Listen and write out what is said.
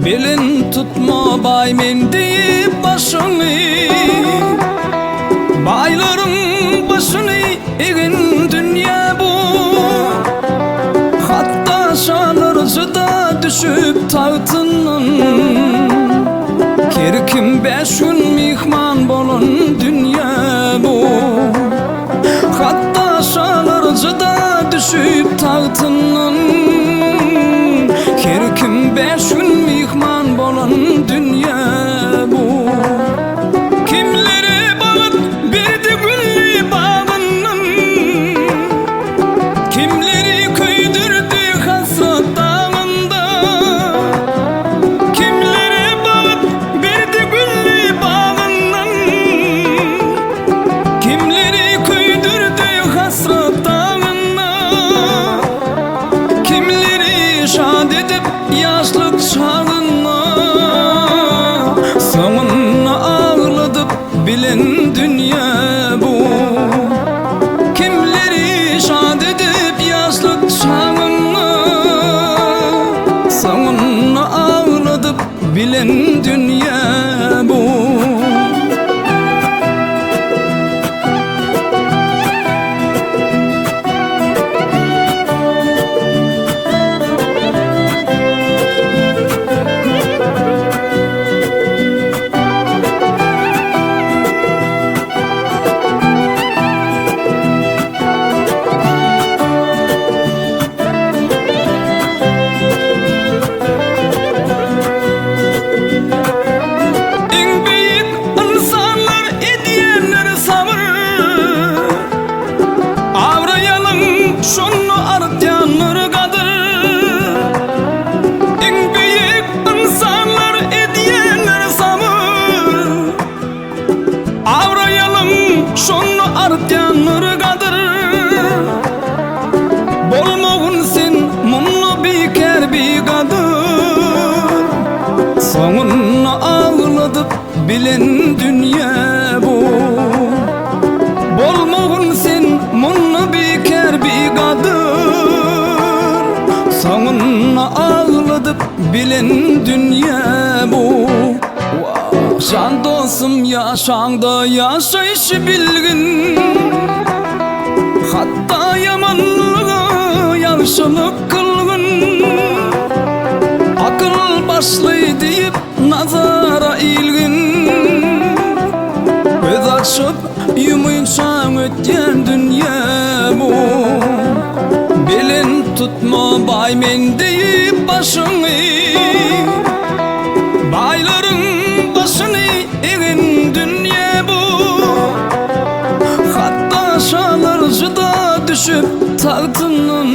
Belin tutma bay men deyip başını, bayların başını egin dünya bu. Hatta şalarcı da düşüp tahtından, kerkim 5 gün mihman bolun dünya bu. Hatta şalarcı da düşüp tahtından, kerkim 5 gün mihman bolun dünya bu. Kimleri bağıt berdi gülli bağının, kimleri köydürdü hasret dağında. Kimleri bağıt berdi gülli bağının, kimleri köydürdü hasret dağında. Kimleri şad edip yaşlık çağına, sonuna ağladıp bilen dünya bu. Kimleri şad edip yaşlık çağına, sonuna ağladıp bilen dünya bu. Şunu artyanlar kadır, en büyük insanlar ediyenler sabır. Avrayalım şunu artyanlar kadır, bolmağın sen mumlu biker bir kadır. Sonuna ağladıp bilen dünya bu. Bolmağın sen mumlu biker bir kadır, sonuna ağladıp bilen dünya bu. Can dostum yaşanda yaşayışı bilgin, hatta yamanlığı yaxşılık kılgın. Akıl başlı deyip nazara ilgin, göz açıp yumuysan ötken dünya bu. Belin tutma bay men deyip başını, bayların başını egin dünya bu. Hatta şalarcı da düşüp tahtından,